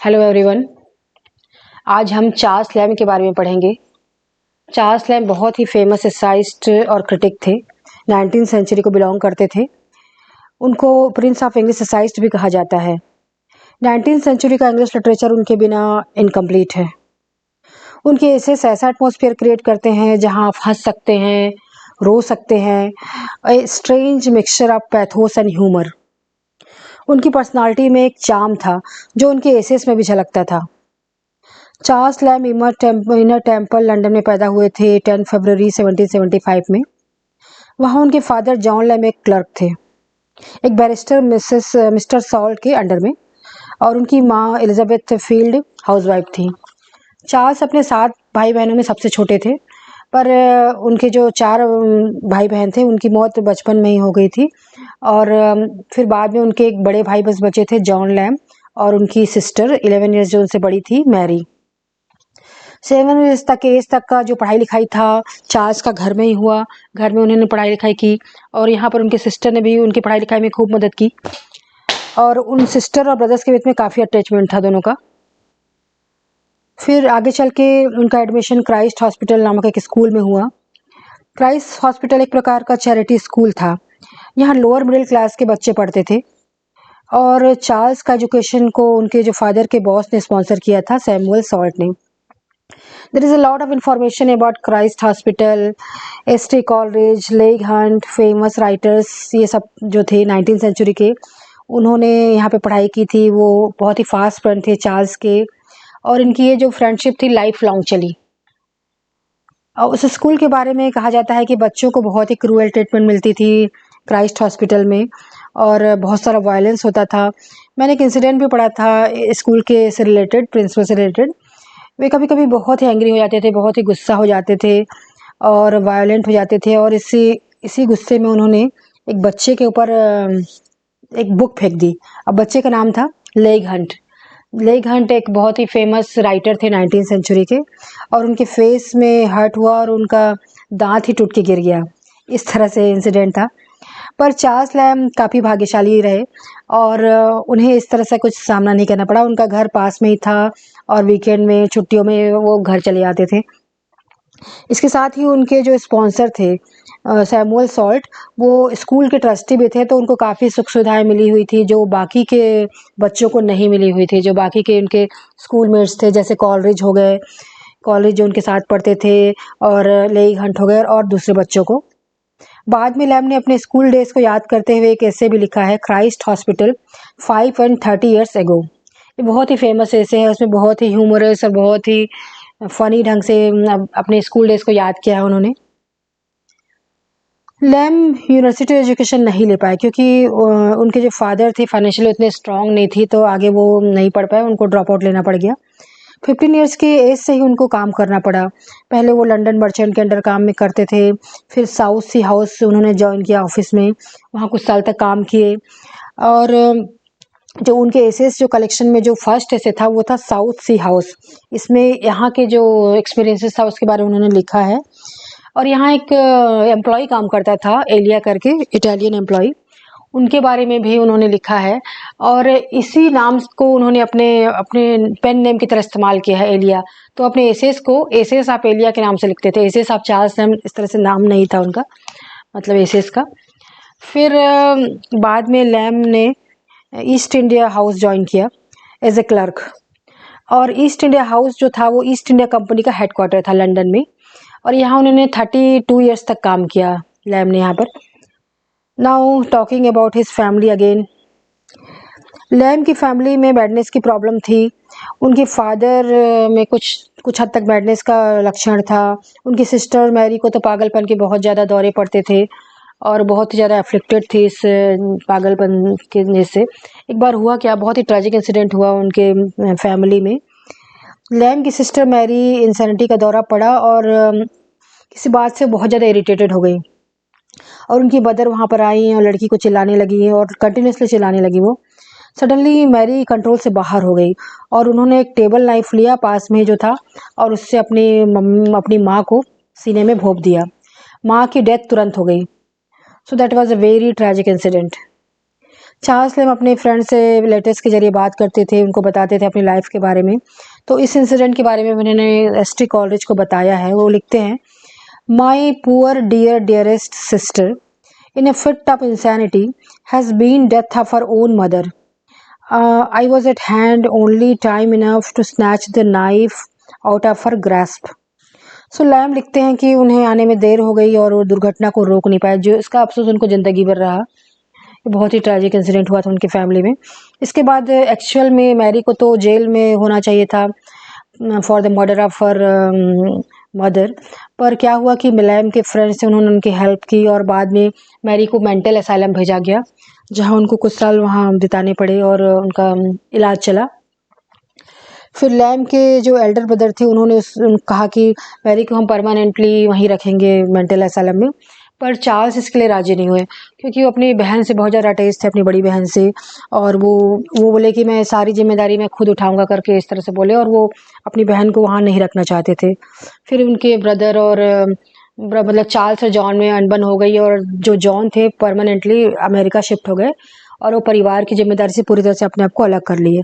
Hello everyone. आज हम Charles lamb के बारे में पढ़ेंगे। चार्ल्स लैम्ब बहुत ही फेमस एसाइस्ट और क्रिटिक थे। 19th सेंचुरी को बिलोंग करते थे। उनको प्रिंस ऑफ इंग्लिश एसाइस्ट भी कहा जाता है। 19th सेंचुरी का इंग्लिश लिटरेचर उनके बिना इनकम्प्लीट है। उनके एसेस ऐसा एटमॉस्फेयर क्रिएट करते हैं जहां आप हंस सकते हैं, रो सकते हैं। A strange mixture of pathos and humour. उनकी पर्सनालिटी में एक चार्म था जो उनके एसेस में भी झलकता था। Charles lamb inner temple London में पैदा हुए थे 10 फरवरी 1775 में। वहाँ उनके फादर जॉन लैम्ब एक क्लर्क थे, एक बैरिस्टर मिस्टर सॉल्ट के अंडर में, और उनकी माँ एलिजाबेथ फील्ड हाउसवाइफ थी। चार्ल्स अपने 7 भाई बहनों में सबसे छोटे थे, पर उनके जो 4 भाई बहन थे उनकी मौत बचपन में ही हो गई थी। और फिर बाद में उनके एक बड़े भाई बस बचे थे, जॉन लैम्ब, और उनकी सिस्टर 11 ईयर्स जो उनसे बड़ी थी, मैरी। 7 ईयर्स तक एज तक का जो पढ़ाई लिखाई था चार्ल्स का घर में ही हुआ। घर में उन्होंने पढ़ाई लिखाई की और यहाँ पर उनके सिस्टर ने भी उनकी पढ़ाई लिखाई में खूब मदद की। और उन सिस्टर और ब्रदर्स के बीच में काफ़ी अटैचमेंट था दोनों का। फिर आगे चल के उनका एडमिशन क्राइस्ट हॉस्पिटल नामक एक स्कूल में हुआ। क्राइस्ट हॉस्पिटल एक प्रकार का चैरिटी स्कूल था। यहाँ लोअर मिडिल क्लास के बच्चे पढ़ते थे। और चार्ल्स का एजुकेशन को उनके जो फादर के बॉस ने स्पॉन्सर किया था, सैमुअल सॉल्ट ने। There is a lot of information about Christ Hospital, S.T. Coleridge, leg Hunt, famous writers, ये सब जो थे 19th सेंचुरी के, उन्होंने यहाँ पे पढ़ाई की थी। वो बहुत ही फास्ट फ्रेंड थे चार्ल्स के, और इनकी ये जो फ्रेंडशिप थी लाइफ लॉन्ग चली। और उस स्कूल के बारे में कहा जाता है कि बच्चों को बहुत ही क्रूअल ट्रीटमेंट मिलती थी क्राइस्ट हॉस्पिटल में, और बहुत सारा वायलेंस होता था। मैंने एक इंसिडेंट भी पढ़ा था स्कूल के से रिलेटेड, प्रिंसिपल से रिलेटेड। वे कभी कभी बहुत ही एंग्री हो जाते थे, बहुत ही गुस्सा हो जाते थे और वायलेंट हो जाते थे। और इसी गुस्से में उन्होंने एक बच्चे के ऊपर एक बुक फेंक दी। अब बच्चे का नाम था लेग हंट। लेग हंट एक बहुत ही फेमस राइटर थे 19th सेंचुरी के, और उनके फेस में हर्ट हुआ और उनका दांत ही टूट के गिर गया। इस तरह से इंसिडेंट था। पर चार्ल्स लैम्ब काफ़ी भाग्यशाली रहे और उन्हें इस तरह से कुछ सामना नहीं करना पड़ा। उनका घर पास में ही था और वीकेंड में, छुट्टियों में वो घर चले जाते थे। इसके साथ ही उनके जो स्पॉन्सर थे सैमुअल सॉल्ट, वो स्कूल के ट्रस्टी भी थे, तो उनको काफ़ी सुख सुविधाएं मिली हुई थी जो बाकी के बच्चों को नहीं मिली हुई थी। जो बाकी के उनके स्कूलमेट्स थे, जैसे कॉलरिज हो गए, कॉलेज जो उनके साथ पढ़ते थे, और लेई हंट हो गए, और दूसरे बच्चों को। बाद में लैम्ब ने अपने स्कूल डेज को याद करते हुए एक ऐसे भी लिखा है, Christ hospital 5 and 30 years ago। ये बहुत ही फेमस ऐसे है। उसमें बहुत ही ह्यूमरस और बहुत ही फनी ढंग से अपने स्कूल डेज को याद किया है उन्होंने। लैम्ब यूनिवर्सिटी एजुकेशन नहीं ले पाए क्योंकि उनके जो फादर थे फाइनेंशियली उतने स्ट्रांग नहीं थी, तो आगे वो नहीं पढ़ पाए, उनको ड्रॉप आउट लेना पड़ गया। 15 ईयर्स की एज से ही उनको काम करना पड़ा। पहले वो लंदन मर्चेंट के अंडर काम में करते थे, फिर साउथ सी हाउस उन्होंने ज्वाइन किया ऑफिस में, वहाँ कुछ साल तक काम किए। और जो उनके एसेस जो कलेक्शन में जो फर्स्ट एसे था वो था साउथ सी हाउस। इसमें यहाँ के जो एक्सपीरियंसेस था उसके बारे में उन्होंने लिखा है। और यहाँ एक एम्प्लॉय काम करता था, एलिया करके, इटालियन एम्प्लॉय, उनके बारे में भी उन्होंने लिखा है। और इसी नाम को उन्होंने अपने अपने पेन नेम की तरह इस्तेमाल किया है, एलिया। तो अपने एसेस को एसेस ऑफ एलिया के नाम से लिखते थे। एसेस ऑफ चार्ल्स लैम्ब इस तरह से नाम नहीं था उनका, मतलब एसेस का। फिर बाद में लैम्ब ने ईस्ट इंडिया हाउस ज्वाइन किया एज ए क्लर्क। और ईस्ट इंडिया हाउस जो था वो ईस्ट इंडिया कंपनी का हेडक्वार्टर था लंदन में, और यहाँ उन्होंने 32 ईयर्स तक काम किया लैम्ब ने यहाँ पर। Now talking about his family again. Lamb की फैमिली में बैडनेस की प्रॉब्लम थी। उनके फादर में कुछ हद तक बैडनेस का लक्षण था। उनकी सिस्टर मैरी को तो पागलपन के बहुत ज़्यादा दौरे पड़ते थे और बहुत ही ज़्यादा अफ्लिक्टेड थी इस पागलपन के वजह से। एक बार हुआ क्या, बहुत ही ट्रेजिक इंसिडेंट हुआ उनके फैमिली में। लैम्ब की सिस्टर मैरी इंसैनिटी का दौरा पड़ा और किसी बात से बहुत ज़्यादा इरिटेटेड हो गई, और उनकी मदर वहाँ पर आई और लड़की को चिल्लाने लगी और कंटिन्यूसली चिल्लाने लगी। वो सडनली मैरी कंट्रोल से बाहर हो गई और उन्होंने एक टेबल नाइफ लिया पास में जो था, और उससे अपनी माँ को सीने में भोंक दिया। माँ की डेथ तुरंत हो गई। So that was a very tragic incident. Charles Lamb अपने फ्रेंड से लेटर्स के ज़रिए बात करते थे, उनको बताते थे अपनी लाइफ के बारे में। तो इस इंसिडेंट के बारे में उन्होंने एस.टी. कॉलरिज को बताया है। वो लिखते हैं, my poor dear dearest sister in a fit of insanity has been death of her own mother. I was at hand only time enough to snatch the knife out of her grasp. सो Lamb लिखते हैं कि उन्हें आने में देर हो गई और वो दुर्घटना को रोक नहीं पाए, जो इसका अफसोस उनको ज़िंदगी भर रहा। ये बहुत ही ट्रैजिक इंसिडेंट हुआ था उनकी फैमिली में। इसके बाद एक्चुअल में मैरी को तो जेल में होना चाहिए था for the murder of her mother, पर क्या हुआ कि लैम के फ्रेंड्स से उन्होंने उनकी हेल्प की और बाद में मैरी को मेंटल असाइलम भेजा गया, जहां उनको कुछ साल वहां बिताने पड़े और उनका इलाज चला। फिर लैम के जो एल्डर ब्रदर थे उन्होंने कहा कि मैरी को हम परमानेंटली वहीं रखेंगे मेंटल असाइलम में, पर चार्ल्स इसके लिए राजी नहीं हुए, क्योंकि वो अपनी बहन से बहुत ज़्यादा अटैच थे, अपनी बड़ी बहन से। और वो बोले कि मैं सारी जिम्मेदारी मैं खुद उठाऊंगा करके, इस तरह से बोले, और वो अपनी बहन को वहाँ नहीं रखना चाहते थे। फिर उनके ब्रदर और मतलब चार्ल्स और जॉन में अनबन हो गई, और जो जॉन थे परमानेंटली अमेरिका शिफ्ट हो गए और वो परिवार की जिम्मेदारी से पूरी तरह से अपने आप को अलग कर लिए।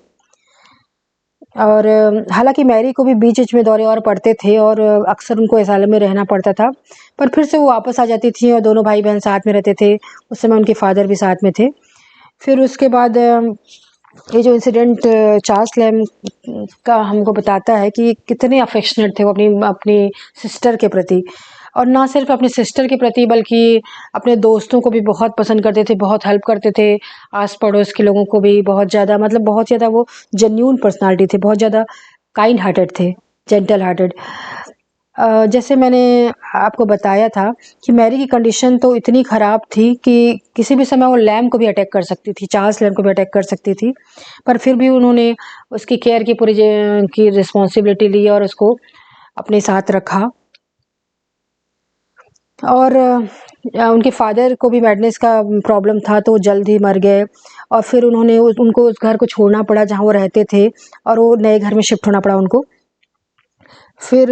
और हालांकि मैरी को भी बीच बीच में दौरे और पड़ते थे और अक्सर उनको असाइलम में रहना पड़ता था, पर फिर से वो वापस आ जाती थी और दोनों भाई बहन साथ में रहते थे। उस समय उनके फादर भी साथ में थे। फिर उसके बाद ये जो इंसिडेंट चार्ल्स लैम का हमको बताता है कि कितने अफेक्शनेट थे वो अपनी सिस्टर के प्रति, और ना सिर्फ अपने सिस्टर के प्रति बल्कि अपने दोस्तों को भी बहुत पसंद करते थे, बहुत हेल्प करते थे, आस पड़ोस के लोगों को भी बहुत ज़्यादा, मतलब बहुत ज़्यादा वो जेन्यून पर्सनालिटी थे, बहुत ज़्यादा काइंड हार्टेड थे, जेंटल हार्टेड। जैसे मैंने आपको बताया था कि मैरी की कंडीशन तो इतनी ख़राब थी कि किसी भी समय वो लैम को भी अटैक कर सकती थी, चार्ल्स लैम को भी अटैक कर सकती थी, पर फिर भी उन्होंने उसकी केयर की पूरी की रिस्पॉन्सिबिलिटी ली और उसको अपने साथ रखा। और उनके फादर को भी मैडनेस का प्रॉब्लम था, तो वो जल्द ही मर गए, और फिर उनको उस घर को छोड़ना पड़ा जहाँ वो रहते थे, और वो नए घर में शिफ्ट होना पड़ा उनको। फिर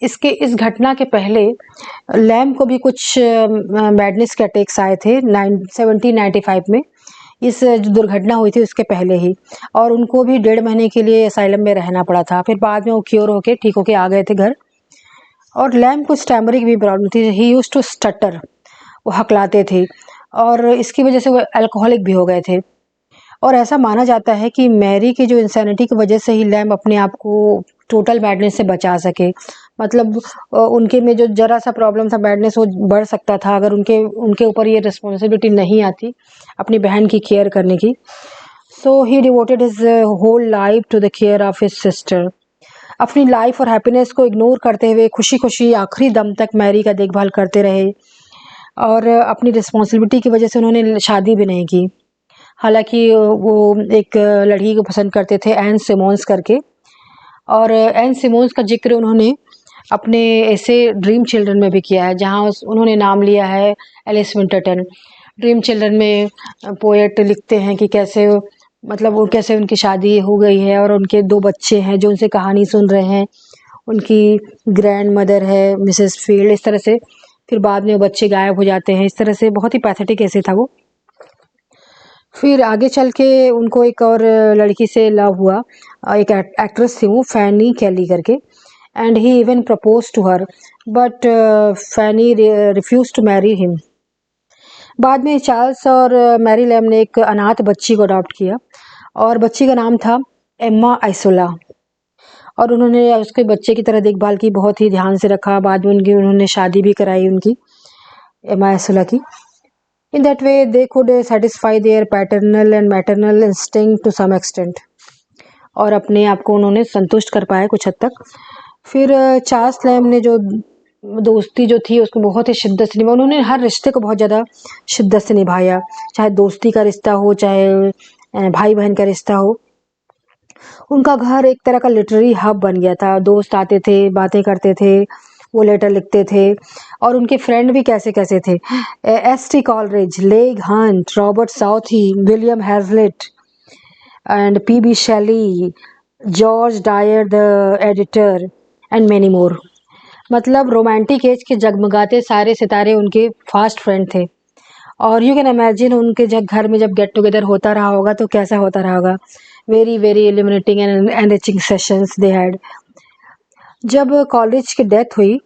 इस घटना के पहले लैम को भी कुछ मैडनेस के अटैक्स आए थे 1795 में। इस जो दुर्घटना हुई थी उसके पहले ही, और उनको भी 1.5 महीने के लिए असाइलम में रहना पड़ा था। फिर बाद में वो क्योर होके ठीक होके आ गए थे घर। और लैम को स्टैमरिंग भी प्रॉब्लम थी, ही यूज्ड टू स्टटर, वो हकलाते थे, और इसकी वजह से वो अल्कोहलिक भी हो गए थे। और ऐसा माना जाता है कि मैरी की जो इंसैनिटी की वजह से ही लैम अपने आप को टोटल मैडनेस से बचा सके। मतलब उनके में जो ज़रा सा प्रॉब्लम था मैडनेस, वो बढ़ सकता था अगर उनके ऊपर ये रिस्पॉन्सिबिलिटी नहीं आती अपनी बहन की केयर करने की। So he devoted his whole life to the care of his sister. अपनी लाइफ और हैप्पीनेस को इग्नोर करते हुए खुशी खुशी आखिरी दम तक मैरी का देखभाल करते रहे, और अपनी रिस्पॉन्सिबिलिटी की वजह से उन्होंने शादी भी नहीं की। हालांकि वो एक लड़की को पसंद करते थे, एन सिमोन्स करके, और एन सिमोन्स का जिक्र उन्होंने अपने ऐसे ड्रीम चिल्ड्रन में भी किया है, जहाँ उन्होंने नाम लिया है एलिस विंटरटन। ड्रीम चिल्ड्रन में पोएट लिखते हैं कि कैसे कैसे उनकी शादी हो गई है और उनके 2 बच्चे हैं जो उनसे कहानी सुन रहे हैं। उनकी ग्रैंड मदर है मिसेस फील्ड, इस तरह से। फिर बाद में वो बच्चे गायब हो जाते हैं, इस तरह से बहुत ही पैथेटिक ऐसे था वो। फिर आगे चल के उनको एक और लड़की से लव हुआ, एक एक्ट्रेस थी वो, फैनी कैली करके, and he even propose to her, but Fanny refuse to marry him. बाद में चार्ल्स और मैरी लैम ने एक अनाथ बच्ची को अडॉप्ट किया, और बच्ची का नाम था एम्मा आइसोला, और उन्होंने उसके बच्चे की तरह देखभाल की, बहुत ही ध्यान से रखा। बाद में उन्होंने शादी भी कराई उनकी, एम्मा आइसोला की। In that way, they could satisfy their paternal and maternal instinct to some extent, और अपने आप को उन्होंने संतुष्ट कर पाए कुछ हद तक। फिर चार्ल्स लैम ने जो दोस्ती जो थी उसको बहुत ही शिद्दत से निभाया। उन्होंने हर रिश्ते को बहुत ज़्यादा शिद्दत से निभाया, चाहे दोस्ती का रिश्ता हो, चाहे भाई बहन का रिश्ता हो। उनका घर एक तरह का लिटरेरी हब बन गया था। दोस्त आते थे, बातें करते थे, वो लेटर लिखते थे, और उनके फ्रेंड भी कैसे कैसे थे, S T. Coleridge, Leigh Hunt, Robert Southey, William Hazlitt and P B. Shelley, George Dyer the editor and many more. मतलब रोमांटिक एज के जगमगाते सारे सितारे उनके फास्ट फ्रेंड थे। और यू कैन इमेजिन उनके जब घर में जब गेट टुगेदर होता रहा होगा तो कैसा होता रहा होगा। Very very illuminating and enriching sessions they had. जब कॉलेज की डेथ हुई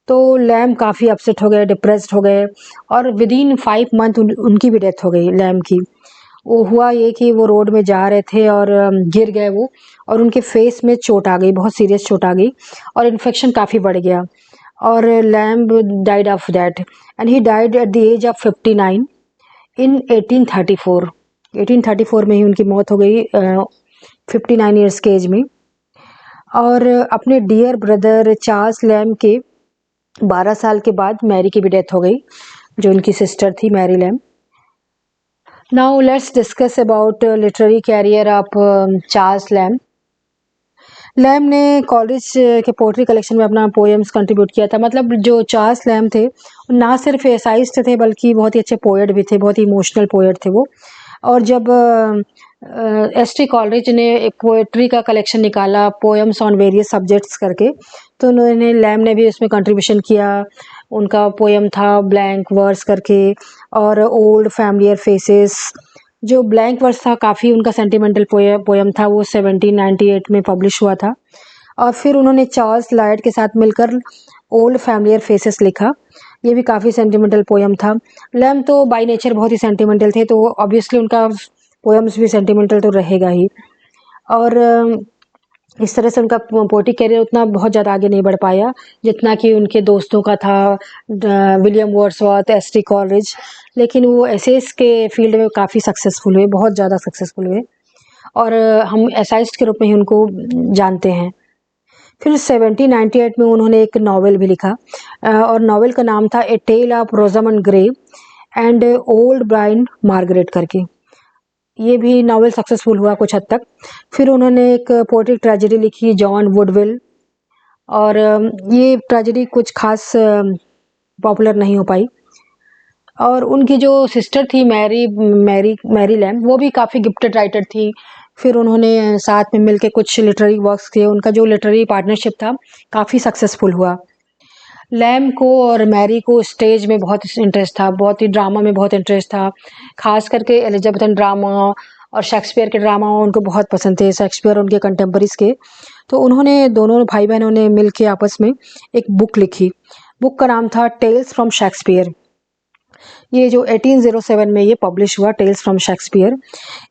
तो लैम काफ़ी अपसेट हो गए, डिप्रेस्ड हो गए, और विद इन 5 मंथ उनकी भी डेथ हो गई लैम की। वो हुआ ये कि वो रोड में जा रहे थे और गिर गए वो, और उनके फेस में चोट आ गई, बहुत सीरियस चोट आ गई, और इन्फेक्शन काफ़ी बढ़ गया, और Lamb died of that, and he died at the age of 59 in 1834। 1834 में ही उनकी मौत हो गई, 59 ईयर्स के एज में। और अपने डियर ब्रदर चार्ल्स लैम के 12 साल के बाद मैरी की भी डेथ हो गई, जो उनकी सिस्टर थी Mary Lamb. Now let's discuss about literary career of Charles Lamb. Lamb ने कॉलेज के पोएट्री कलेक्शन में अपना पोएम्स कंट्रीब्यूट किया था। मतलब जो चार्ल्स लैम थे ना सिर्फ एसाइस्ट थे बल्कि बहुत ही अच्छे पोएट भी थे, बहुत ही इमोशनल पोएट थे वो। और जब एस.टी. कॉलेज ने एक पोएट्री का कलेक्शन निकाला, पोएम्स ऑन वेरियस सब्जेक्ट्स करके, तो उन्होंने लैम ने भी उसमें कंट्रीब्यूशन किया। उनका पोएम था ब्लैंक वर्स करके, और ओल्ड फैमिलियर फेसेस। जो ब्लैंक वर्स था काफ़ी उनका सेंटिमेंटल पोएम था, वो 1798 में पब्लिश हुआ था। और फिर उन्होंने चार्ल्स लायड के साथ मिलकर ओल्ड फैमिलियर फेसेस लिखा, ये भी काफ़ी सेंटिमेंटल पोएम था। लैम तो बाय नेचर बहुत ही सेंटिमेंटल थे, तो ऑब्वियसली उनका पोएम्स भी सेंटिमेंटल तो रहेगा ही। और इस तरह से उनका पोएटिक कैरियर उतना बहुत ज़्यादा आगे नहीं बढ़ पाया जितना कि उनके दोस्तों का था, विलियम वर्ड्सवर्थ, एस.टी. कॉलेज। लेकिन वो एसेस के फील्ड में काफ़ी सक्सेसफुल हुए, बहुत ज़्यादा सक्सेसफुल हुए, और हम एसाइस्ट के रूप में ही उनको जानते हैं। फिर 1798 में उन्होंने एक नावल भी लिखा, और नावल का नाम था a tale of Rosamund Gray and old blind Margaret करके। ये भी नावल सक्सेसफुल हुआ कुछ हद तक। फिर उन्होंने एक पोएटिक ट्रेजेडी लिखी, जॉन वुडविल, और ये ट्रेजेडी कुछ खास पॉपुलर नहीं हो पाई। और उनकी जो सिस्टर थी मैरी लैम, वो भी काफ़ी गिफ्टेड राइटर थी। फिर उन्होंने साथ में मिलके कुछ लिटरेरी वर्क्स किए। उनका जो लिटरेरी पार्टनरशिप था काफ़ी सक्सेसफुल हुआ। लैम को और मैरी को स्टेज में बहुत इंटरेस्ट था, बहुत ही ड्रामा में बहुत इंटरेस्ट था, खास करके एलिजाबेथन ड्रामा और शेक्सपियर के ड्रामा उनको बहुत पसंद थे, शेक्सपियर उनके कंटेम्परीज के। तो उन्होंने, दोनों भाई बहनों ने मिल के आपस में एक बुक लिखी। बुक का नाम था टेल्स फ्रॉम शेक्सपियर। ये जो 1807 में ये पब्लिश हुआ, टेल्स फ्रॉम शेक्सपियर।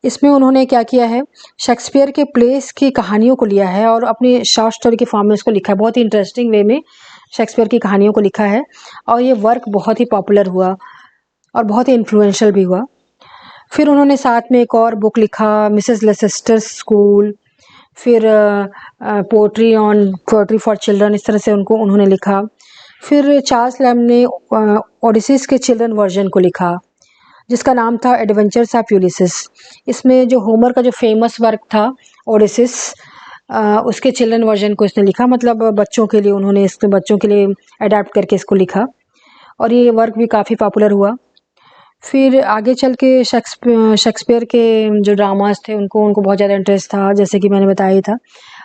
इसमें उन्होंने क्या किया है, शेक्सपियर के प्लेस की कहानियों को लिया है और अपनी शॉर्ट स्टोरी के फॉर्म में इसको लिखा है। बहुत ही इंटरेस्टिंग वे में शेक्सपियर की कहानियों को लिखा है, और ये वर्क बहुत ही पॉपुलर हुआ और बहुत ही इन्फ्लुएंशियल भी हुआ। फिर उन्होंने साथ में एक और बुक लिखा, मिसेस लेसेस्टर स्कूल, फिर पोएट्री फॉर चिल्ड्रन, इस तरह से उन्होंने लिखा। फिर चार्ल्स लैम ने ओडिसीज के चिल्ड्रन वर्जन को लिखा, जिसका नाम था एडवेंचर्स ऑफ यूलिसिस। इसमें जो होमर का जो फेमस वर्क था ओडिसीज, उसके चिल्ड्रन वर्जन को इसने लिखा। मतलब बच्चों के लिए उन्होंने इसको बच्चों के लिए अडेप्ट करके इसको लिखा, और ये वर्क भी काफ़ी पॉपुलर हुआ। फिर आगे चल के शेक्सपियर के जो ड्रामास थे उनको बहुत ज़्यादा इंटरेस्ट था, जैसे कि मैंने बताया ही था,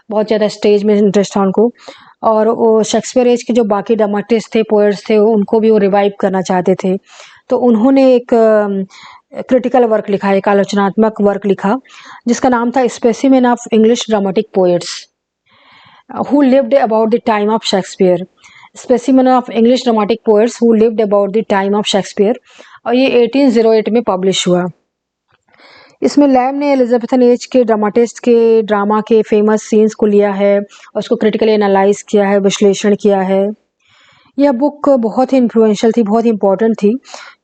बहुत ज़्यादा स्टेज में इंटरेस्ट था उनको। और वो शेक्सपियर एज के जो बाकी ड्रामाटिस्ट थे, पोएट्स थे, उनको भी वो रिवाइव करना चाहते थे। तो उन्होंने एक क्रिटिकल वर्क लिखा, एक आलोचनात्मक वर्क लिखा, जिसका नाम था specimen of English dramatic poets who lived about the time of Shakespeare. Specimen of English dramatic poets who lived about the time of Shakespeare, और ये 1808 में पब्लिश हुआ। इसमें लैम ने एलिजाबेथन एज के ड्रामाटिस्ट के ड्रामा के फेमस सीन्स को लिया है और उसको क्रिटिकली एनालाइज किया है, विश्लेषण किया है। यह बुक बहुत ही इन्फ्लुएंशियल थी, बहुत ही इंपॉर्टेंट थी,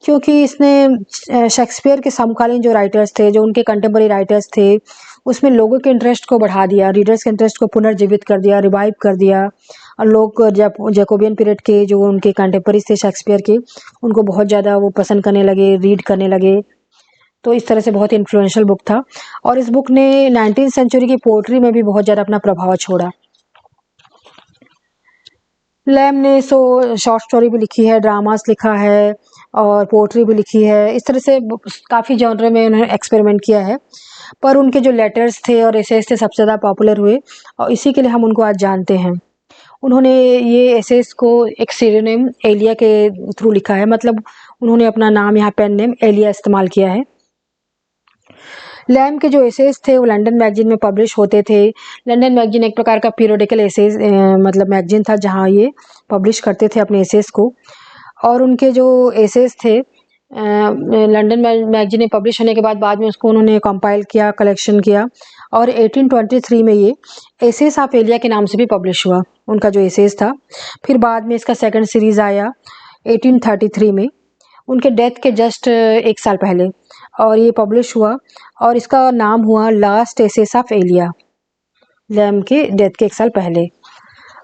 क्योंकि इसने शेक्सपियर के समकालीन जो राइटर्स थे, जो उनके कंटेम्पररी राइटर्स थे, उसमें लोगों के इंटरेस्ट को बढ़ा दिया, रीडर्स के इंटरेस्ट को पुनर्जीवित कर दिया, रिवाइव कर दिया। और लोग जैकोबियन पीरियड के जो उनके कंटेम्पररीज थे शेक्सपियर के, उनको बहुत ज़्यादा वो पसंद करने लगे, रीड करने लगे। तो इस तरह से बहुत इन्फ्लुएंशियल बुक था, और इस बुक ने 19वीं सेंचुरी की पोएट्री में भी बहुत ज़्यादा अपना प्रभाव छोड़ा। लैम ने शॉर्ट स्टोरी भी लिखी है, ड्रामास लिखा है, और पोएट्री भी लिखी है। इस तरह से काफ़ी जॉनर में उन्होंने एक्सपेरिमेंट किया है, पर उनके जो लेटर्स थे और एसेस थे सबसे ज़्यादा पॉपुलर हुए, और इसी के लिए हम उनको आज जानते हैं। उन्होंने ये एसेस को एक सीरियनेम एलिया के थ्रू लिखा है। मतलब उन्होंने अपना नाम यहाँ पेन नेम एलिया इस्तेमाल किया है। लैम के जो एसेज थे वो लंदन मैगजीन में पब्लिश होते थे। लंदन मैगजीन एक प्रकार का पीरियोडिकल एसेज मतलब मैगजीन था जहाँ ये पब्लिश करते थे अपने एसेज को। और उनके जो एसेज थे लंदन मैगजीन में पब्लिश होने के बाद में उसको उन्होंने कंपाइल किया, कलेक्शन किया और 1823 में ये एसेज ऑफ एलिया के नाम से भी पब्लिश हुआ उनका जो एसेज था। फिर बाद में इसका सेकंड सीरीज आया 1833 में, उनके डेथ के जस्ट एक साल पहले, और ये पब्लिश हुआ और इसका नाम हुआ Last Essays of Elia, Lamb के डेथ के एक साल पहले।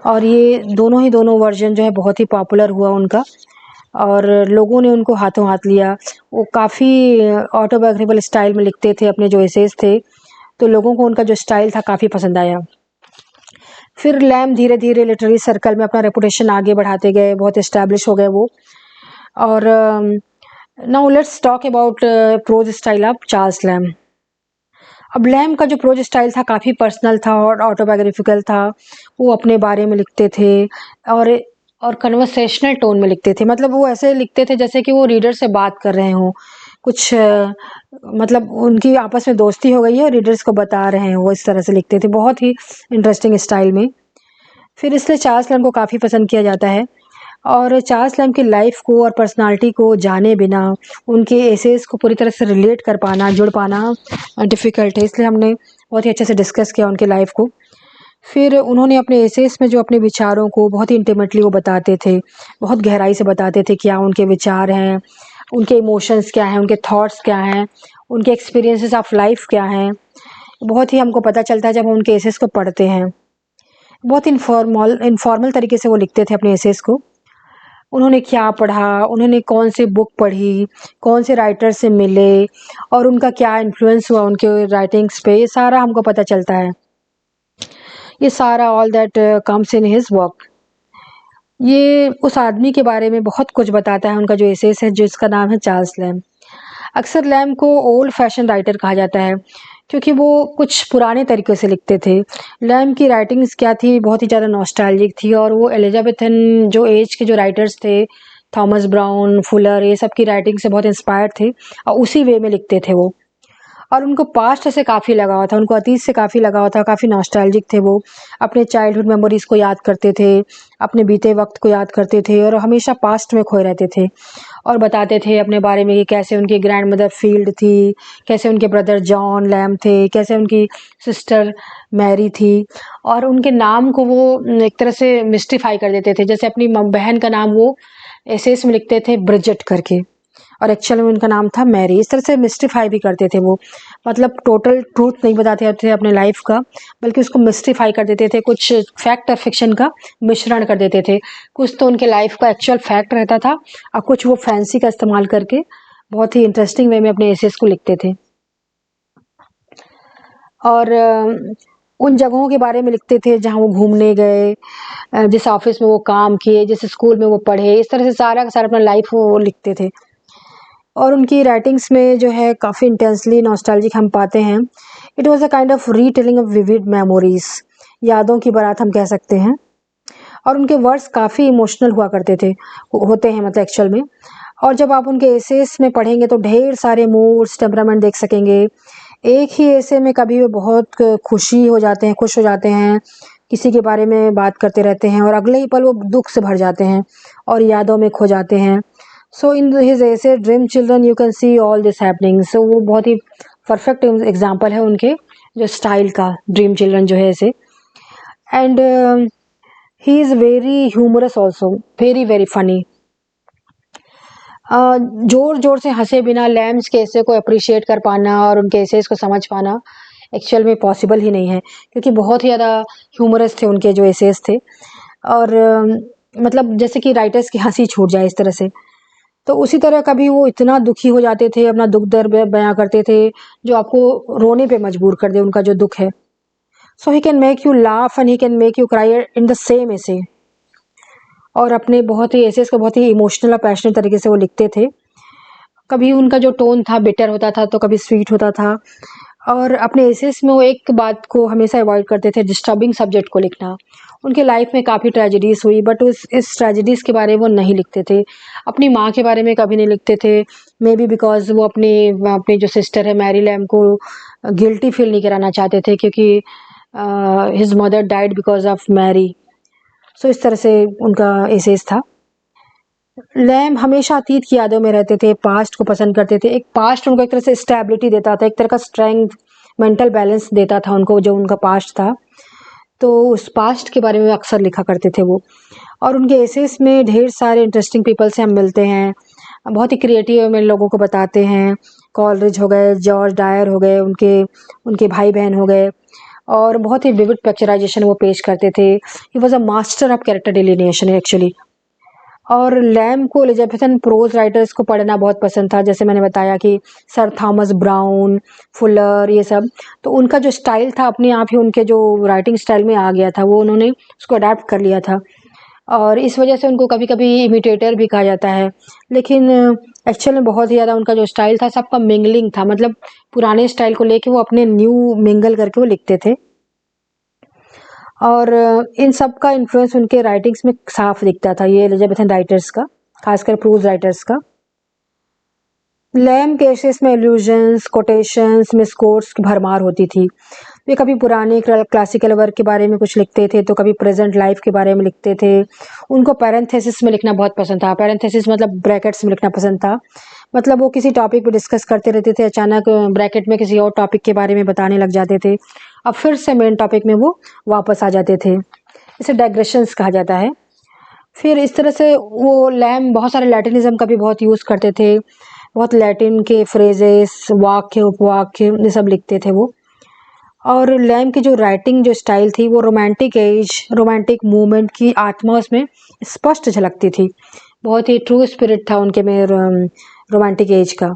और ये दोनों वर्जन जो है बहुत ही पॉपुलर हुआ उनका और लोगों ने उनको हाथों हाथ लिया। वो काफ़ी ऑटोबायोग्राफिकल स्टाइल में लिखते थे अपने जो एसेज थे, तो लोगों को उनका जो स्टाइल था काफ़ी पसंद आया। फिर लैम धीरे धीरे लिटरेरी सर्कल में अपना रेपुटेशन आगे बढ़ाते गए, बहुत इस्टेब्लिश हो गए वो। और now let's talk about prose style of Charles Lamb. अब लैम का जो प्रोज स्टाइल था काफ़ी पर्सनल था और ऑटोबायोग्राफिकल था। वो अपने बारे में लिखते थे और कन्वर्सेशनल टोन में लिखते थे, मतलब वो ऐसे लिखते थे जैसे कि वो रीडर से बात कर रहे हों, कुछ मतलब उनकी आपस में दोस्ती हो गई है और रीडर्स को बता रहे हैं, वो इस तरह से लिखते थे, बहुत ही इंटरेस्टिंग स्टाइल में। फिर इसलिए चार्ल्स लैम को काफ़ी पसंद किया जाता है। और चार्ल्स लैम की लाइफ को और पर्सनालिटी को जाने बिना उनके एसेज को पूरी तरह से रिलेट कर पाना, जुड़ पाना डिफ़िकल्ट है, इसलिए हमने बहुत ही अच्छे से डिस्कस किया उनकी लाइफ को। फिर उन्होंने अपने एसेज में जो अपने विचारों को बहुत ही इंटीमेटली वो बताते थे, बहुत गहराई से बताते थे क्या उनके विचार हैं, उनके इमोशंस क्या हैं, उनके थॉट्स क्या हैं, उनके एक्सपीरियंसेस ऑफ लाइफ क्या हैं। बहुत ही हमको पता चलता है जब हम उनके एसेज को पढ़ते हैं। बहुत इनफॉर्मल तरीके से वो लिखते थे अपने एसेज को। उन्होंने क्या पढ़ा, उन्होंने कौन सी बुक पढ़ी, कौन से राइटर से मिले और उनका क्या इन्फ्लुएंस हुआ उनके राइटिंग्स पे, ये सारा हमको पता चलता है। ये सारा all that comes in his work. ये उस आदमी के बारे में बहुत कुछ बताता है उनका जो एसेस है, जिसका नाम है चार्ल्स लैम। अक्सर लैम को ओल्ड फैशन राइटर कहा जाता है क्योंकि वो कुछ पुराने तरीके से लिखते थे। लैम की राइटिंग्स क्या थी, बहुत ही ज़्यादा नॉस्टैल्जिक थी और वो एलिजाबेथन जो एज के जो राइटर्स थे, थॉमस ब्राउन, फुलर, ये सब की राइटिंग से बहुत इंस्पायर्ड थे और उसी वे में लिखते थे वो। और उनको पास्ट से काफ़ी लगाव था, उनको अतीत से काफ़ी लगाव था, काफ़ी नॉस्टैल्जिक थे वो। अपने चाइल्डहुड मेमोरीज़ को याद करते थे, अपने बीते वक्त को याद करते थे और हमेशा पास्ट में खोए रहते थे और बताते थे अपने बारे में कि कैसे उनकी ग्रैंड मदर फील्ड थी, कैसे उनके ब्रदर जॉन लैम थे, कैसे उनकी सिस्टर मैरी थी। और उनके नाम को वो एक तरह से मिस्टिफाई कर देते थे, जैसे अपनी बहन का नाम वो एसेस में लिखते थे ब्रिजेट करके और एक्चुअल में उनका नाम था मैरी। इस तरह से मिस्टिफाई भी करते थे वो, मतलब टोटल ट्रूथ नहीं बताते थे अपने लाइफ का, बल्कि उसको मिस्टिफाई कर देते थे, कुछ फैक्ट और फिक्शन का मिश्रण कर देते थे। कुछ तो उनके लाइफ का एक्चुअल फैक्ट रहता था और कुछ वो फैंसी का इस्तेमाल करके बहुत ही इंटरेस्टिंग वे में अपने एसेस को लिखते थे। और उन जगहों के बारे में लिखते थे जहाँ वो घूमने गए, जिस ऑफिस में वो काम किए, जिस स्कूल में वो पढ़े, इस तरह से सारा का सारा अपना लाइफ वो लिखते थे। और उनकी राइटिंग्स में जो है काफ़ी इंटेंसली नॉस्टैल्जिक हम पाते हैं। It was a kind of retelling of vivid memories, यादों की बारात हम कह सकते हैं। और उनके वर्ड्स काफ़ी इमोशनल हुआ करते थे, होते हैं मतलब एक्चुअल में। और जब आप उनके एसेस में पढ़ेंगे तो ढेर सारे मूड्स, टेम्परामेंट देख सकेंगे। एक ही एसे में कभी वो बहुत खुशी हो जाते हैं, खुश हो जाते हैं, किसी के बारे में बात करते रहते हैं और अगले ही पल वो दुख से भर जाते हैं और यादों में खो जाते हैं। So in his essay dream children you can see all this happening. So वो बहुत ही परफेक्ट एग्जाम्पल है उनके जो स्टाइल का, ड्रीम चिल्ड्रन जो है ऐसे। And he is very humorous also, very very funny. जोर जोर से हंसे बिना लैम्स के ऐसे को अप्रिशिएट कर पाना और उनके एसेस को समझ पाना एक्चुअल में पॉसिबल ही नहीं है, क्योंकि बहुत ही ज़्यादा ह्यूमरस थे उनके जो एसेस थे। और मतलब जैसे कि राइटर्स की हंसी छूट जाए इस तरह से, तो उसी तरह कभी वो इतना दुखी हो जाते थे, अपना दुख दर्द बयां करते थे जो आपको रोने पे मजबूर कर दे, उनका जो दुख है। So he can make you laugh and he can make you cry in the same essay. और अपने बहुत ही एसेस को बहुत ही इमोशनल और पैशनेट तरीके से वो लिखते थे। कभी उनका जो टोन था बिटर होता था तो कभी स्वीट होता था। और अपने एसेस में वो एक बात को हमेशा अवॉइड करते थे, डिस्टर्बिंग सब्जेक्ट को लिखना। उनके लाइफ में काफ़ी ट्रेजेडीज़ हुई, बट इस ट्रेजेडीज़ के बारे में वो नहीं लिखते थे। अपनी माँ के बारे में कभी नहीं लिखते थे, मे बी बिकॉज़ वो अपनी अपनी जो सिस्टर है मैरी लैम को गिल्टी फील नहीं कराना चाहते थे, क्योंकि his mother died because of Mary. So इस तरह से उनका एसेस था। लैम हमेशा अतीत की यादों में रहते थे, पास्ट को पसंद करते थे। एक पास्ट उनको एक तरह से स्टेबिलिटी देता था, एक तरह का स्ट्रेंथ, मेंटल बैलेंस देता था उनको, जो उनका पास्ट था। तो उस पास्ट के बारे में अक्सर लिखा करते थे वो। और उनके एसेस में ढेर सारे इंटरेस्टिंग पीपल से हम मिलते हैं, बहुत ही क्रिएटिव में लोगों को बताते हैं। कॉलरिज हो गए, जॉर्ज डायर हो गए, उनके उनके भाई बहन हो गए, और बहुत ही विविड पिक्चराइजेशन वो पेश करते थे। He was a master of character delineation actually. और लैम को एलिजाबेथन प्रोज राइटर्स को पढ़ना बहुत पसंद था, जैसे मैंने बताया कि सर थॉमस ब्राउन, फुलर, ये सब। तो उनका जो स्टाइल था अपने आप ही उनके जो राइटिंग स्टाइल में आ गया था, वो उन्होंने उसको अडेप्ट कर लिया था, और इस वजह से उनको कभी कभी इमिटेटर भी कहा जाता है। लेकिन एक्चुअल में बहुत ही ज़्यादा उनका जो स्टाइल था सबका मिंगलिंग था, मतलब पुराने स्टाइल को लेके वो अपने न्यू मिंगल करके वो लिखते थे। और इन सब का इन्फ्लुएंस उनके राइटिंग्स में साफ दिखता था, ये एलिजाबेथन राइटर्स का, खासकर प्रूज राइटर्स का। लैम केसेस में एल्यूजन्स, कोटेशंस, मिसकोट्स की भरमार होती थी। वे कभी पुराने क्लासिकल वर्क के बारे में कुछ लिखते थे, तो कभी प्रेजेंट लाइफ के बारे में लिखते थे। उनको पैरेंथेसिस में लिखना बहुत पसंद था। पैरेंथेसिस मतलब ब्रैकेट्स में लिखना पसंद था। मतलब वो किसी टॉपिक पे डिस्कस करते रहते थे, अचानक ब्रैकेट में किसी और टॉपिक के बारे में बताने लग जाते थे, अब फिर से मेन टॉपिक में वो वापस आ जाते थे। इसे डाइग्रेशंस कहा जाता है। फिर इस तरह से वो लैम बहुत सारे लैटिनिज्म का भी बहुत यूज़ करते थे। बहुत लैटिन के फ्रेजेस, वाक्य, उपवाक्य, ये सब लिखते थे वो। और लैम की जो राइटिंग जो स्टाइल थी वो रोमांटिक एज, रोमांटिक मूवमेंट की आत्मा उसमें स्पष्ट झलकती थी। बहुत ही ट्रू स्पिरिट था उनके में रोमांटिक एज का।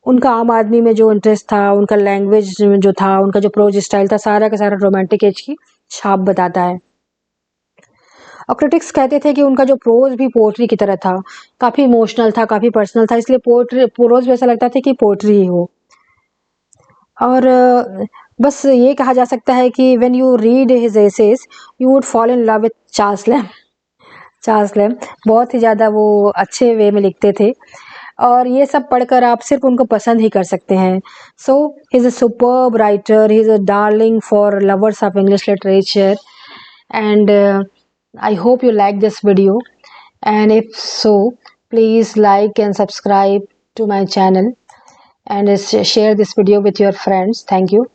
उनका आम आदमी में जो इंटरेस्ट था, उनका लैंग्वेज जो था, उनका जो प्रोज स्टाइल था, सारा का सारा रोमांटिक एज की छाप बताता है। और क्रिटिक्स कहते थे कि उनका जो प्रोज भी पोएट्री की तरह था, काफ़ी इमोशनल था, काफ़ी पर्सनल था, इसलिए पोएट्री प्रोज भी ऐसा लगता था कि पोएट्री ही हो। और बस ये कहा जा सकता है कि when you read his essays you would fall in love with Charles Lamb. Charles Lamb बहुत ही ज़्यादा वो अच्छे वे में लिखते थे, और ये सब पढ़कर आप सिर्फ उनको पसंद ही कर सकते हैं। So he is a superb writer, he is a darling for lovers of English literature, and I hope you like this video, and if so please like and subscribe to my channel, and share this video with your friends. Thank you.